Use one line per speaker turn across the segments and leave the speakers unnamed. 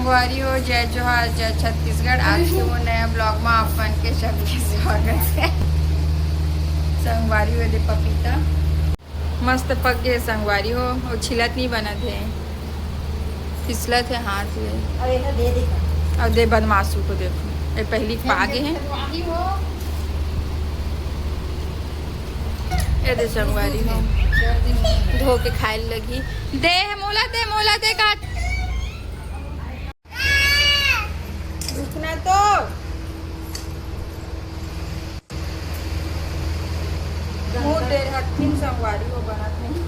संगवारी हो, जय जोहार, जय छत्तीसगढ़। आज के वो नया ब्लॉग में आपन के सभी स्वागत है। संगवारी हो दे पपीता मस्त पक गए। संगवारी हो और छिलत नहीं बना थे, फिसलत है हाथ में। अब दे बदमाशू को देखो, ये पहली पागे हैं। ये दे संगवारी हो धो के खाए लगी। दे मोला दे काट रुकना तो। मुँह देर हथिन संगवारी हो बनत नहीं।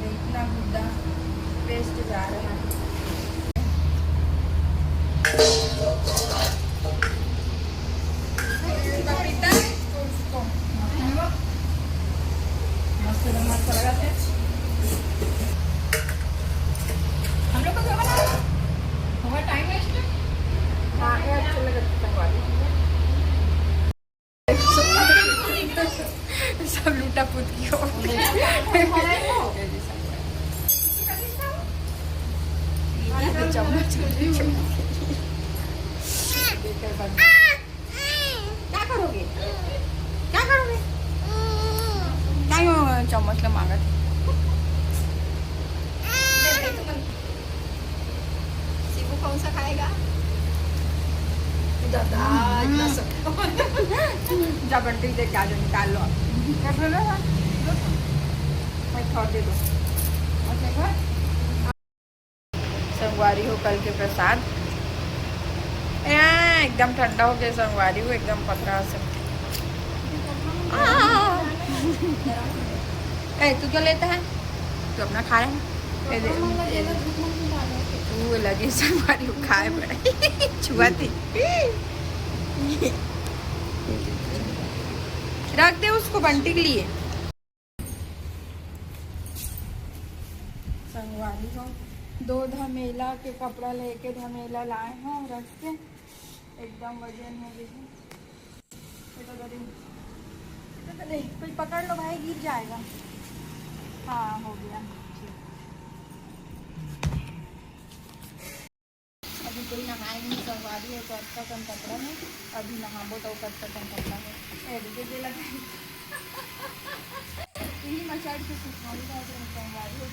इतना गुद्दा पेस्ट जा रहा है। पपीता मस्त लगाते हैं हम लोग को। होगा टाइम वेस्ट। हाँ ये अच्छा लगा संगवारी। सब लूटा पुत की हो। क्या करोगे क्या करोगे? चम्मच ला मांगा थे। शिबू कौन सा खाएगा? दादा इतना सब जब बंटी दे क्या जो निकाल लो। क्या बोला मैं छोड़ दे दो। संगवारी हो कल के प्रसाद एकदम ठंडा हो गया। संगवारी हो एकदम पतरा से। तू क्या लेता है? तू अपना खा रहा है। तू लगी संगवारी हो खाए बड़े छुआ थी। रख दे उसको बंटी के लिए। संगवारी हो दो धमेला के कपड़ा लेके धमेला लाए हैं और रख के एकदम वजन हो गई। कोई पकड़ लो भाई, गिर जाएगा। हाँ हो गया। अभी कोई नहाए नहीं। संगवारी है तो अच्छा कम कपड़ा है। अभी नहाबो तो अच्छा कम कपड़ा है। मचाड़ के संगवारी हो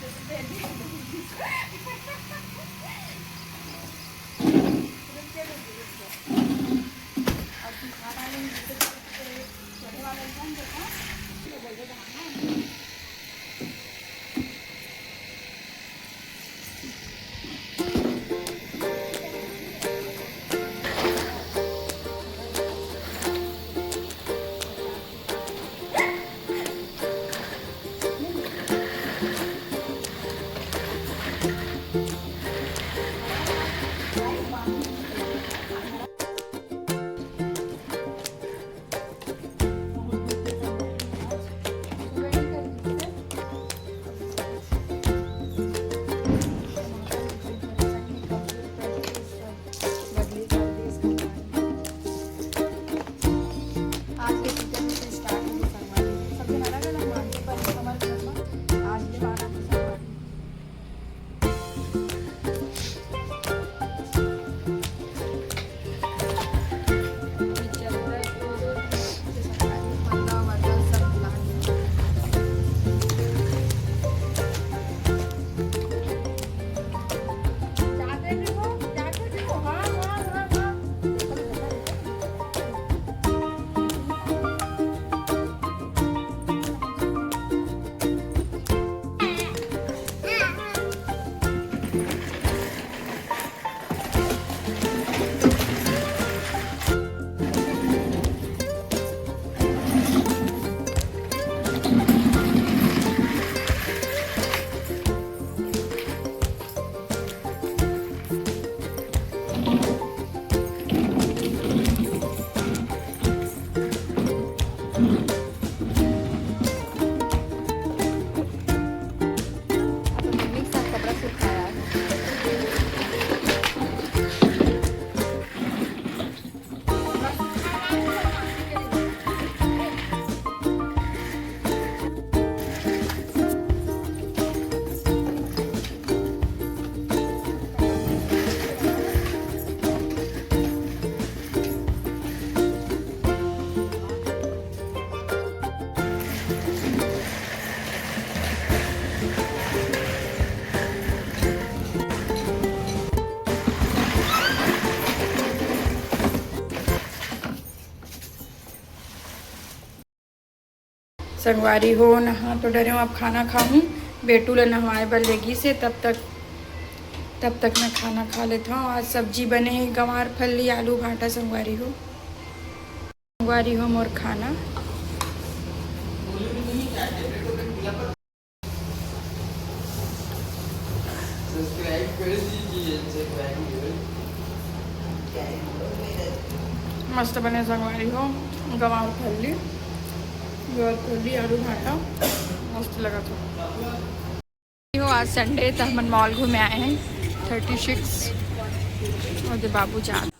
संगवारी हो नहा तो डरे हो, अब खाना खाऊँ। बेटू ले नहवाए बर लेगी से, तब तक मैं खाना खा लेता हूँ। आज सब्जी बने हैं गंवार फली आलू भाटा। संगवारी हो मोर खाना। मस्त बने संगवारी हो गंवार फली आलू भाटा, मस्त लगा था। हो आज संडे तो हम मॉल घूमे आए हैं 36 और बाबू जान।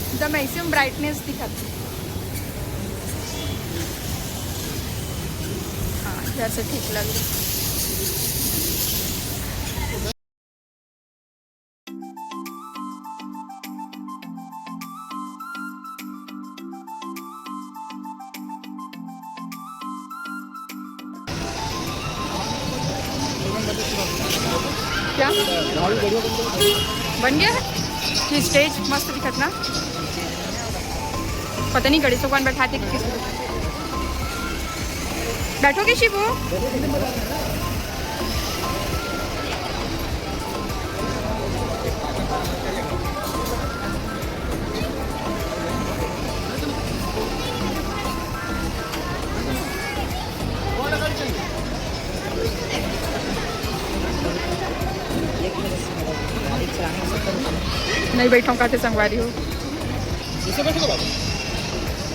एकदम ऐसे में ब्राइटनेस दिखाती। हाँ जैसे ठीक लग रही। क्या बन गया है कि स्टेज मस्त दिखत ना। पता नहीं गड़ी से कौन बैठाते कि किसी बैठोगे शिवू। नहीं बैठा कहते संगवारी हो।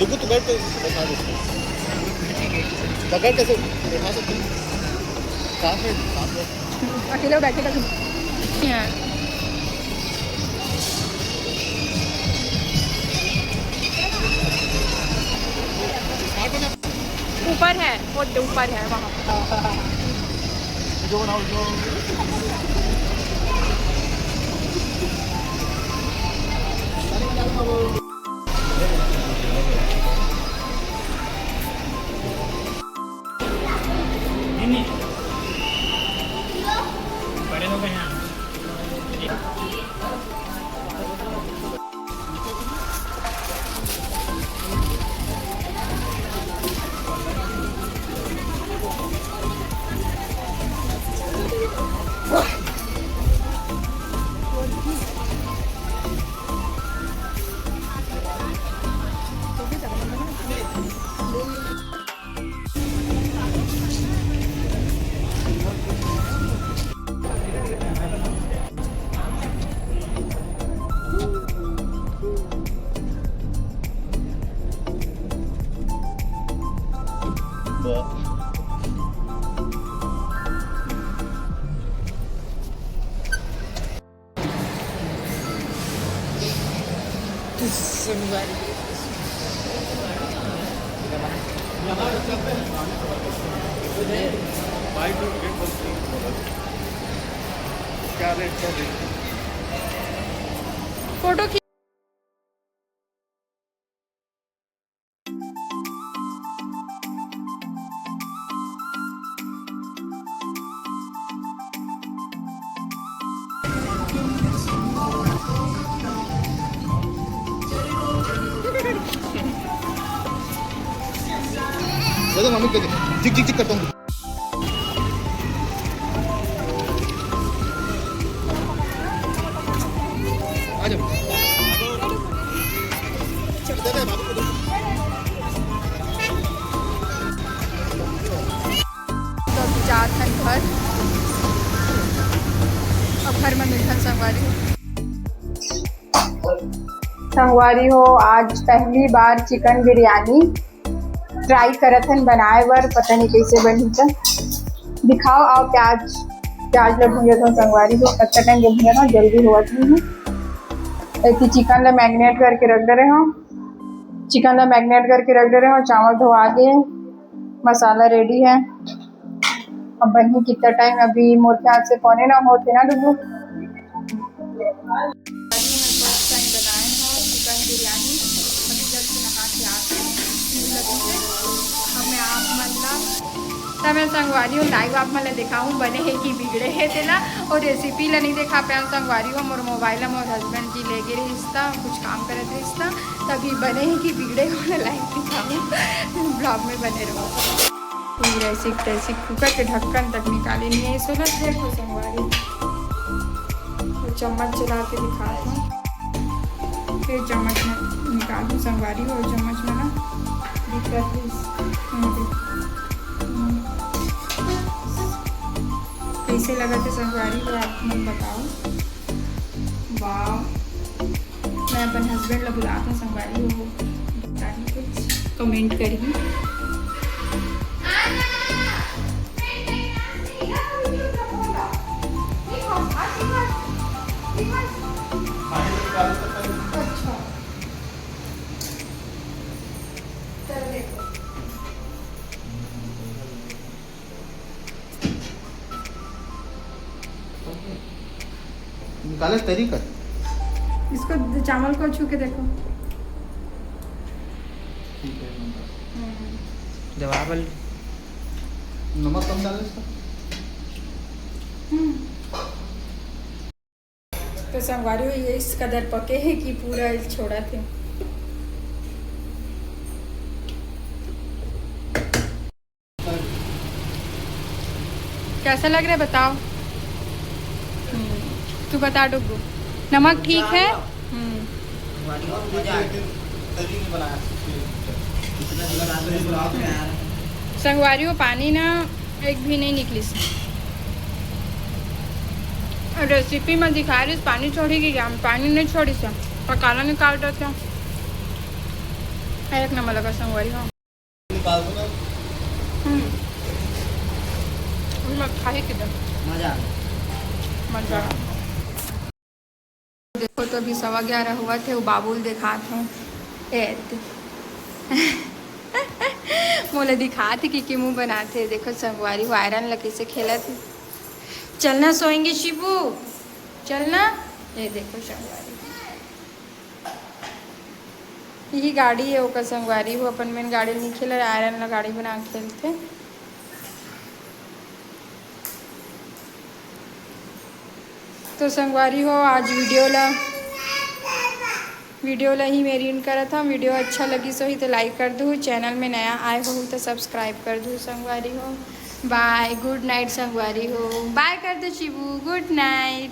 तो बैठ के बैठा दो, पकड़ कैसे बैठा सकते हैं? साथ में
अकेले बैठे का ऊपर है, वो ऊपर है वहाँ
जो बनाओ जो बड़े हो गए हैं। क्या रेट
फोटो खींच।
मम्मी के जिक जिक जिक करता हूँ। आ जाओ चल दे दे बाबू को दे।
तो अभी जात हैं घर, अब घर में मिलकर संगवारी हो। आज पहली बार चिकन बिरयानी ट्राई करत हन बनाए बर, पता नहीं कैसे बनी था। दिखाओ आओ। प्याज ल भूंजे तो संगवारी हो, कच्चा टाइम जब भूंजा जल्दी हुआ नहीं है। ऐसी चिकन ला मैरिनेट करके रख दे रहे हो, चावल धोआ दिए, मसाला रेडी है। अब बनी कितना टाइम, अभी मोर ख्याल से 8:45 होते ना डुबू। चिकन बिरयानी अभी जस्ट नहा के आते हैं। अब मैं आप मतलब तब मैं संगवारी हूँ लाइव आप मतलब दिखाऊँ बने है कि बिगड़े है थे ना और रेसिपी ला नहीं देखा पाया संगवारी हूँ मोर मोबाइल मोर हस्बैंड जी ले गए रिश्ता कुछ काम करे थे रिश्ता तभी बने है कि बिगड़े हो लाइव दिखाऊँ ब्लॉग में बने रहो। फिर ऐसी तैसी कुकर के ढक्कन तक निकाली नहीं है सोना देखो संगवारी तो चम्मच चला के दिखाता हूँ फिर चम्मच में निकाल दूँ संगवारी और चम्मच में ना दिख रहा है कैसे लगा थे संगवारी को आप मन बताओ। वाह मैं अपन हस्बैंड ला बुलाता हूँ संगवारी हो कुछ कमेंट करिए। अच्छा चल देखो
निकाले तरीका
इसको चावल को छू के देखो।
जवाब नमक कम डाले इसका।
तो संगवारी हो ये इस कदर पके हैं कि पूरा छोड़ा थे। कैसा लग रहा है बताओ। तू बता डुगू नमक ठीक है। संगवारी हो पानी ना एक भी नहीं निकली रेसिपी में दिखा रही पानी छोड़ेगी क्या पानी नहीं छोड़ी से पकाना निकाल रहे थे एक नंबर लगा संगवारी हो खाए किधर मजा देखो तो अभी 11:15 हुआ थे वो बाबुल दिखा थे मोले दिखा थे कि मुँह बनाते देखो संगवारी वो आयरन लकी से खेला थे। चलना सोएंगे शिबू चलना ये देखो संगवारी यही गाड़ी है वो संगवारी वो अपन में गाड़ी नहीं खेला आयरन ला गाड़ी बना खेलते। तो संगवारी हो आज वीडियो ला ही मेरी इन करा था वीडियो अच्छा लगी सो ही तो लाइक कर दूँ चैनल में नया आए हो तो सब्सक्राइब कर दूँ संगवारी हो। बाय गुड नाइट संगवारी हो बाय कर दो शिबू गुड नाइट।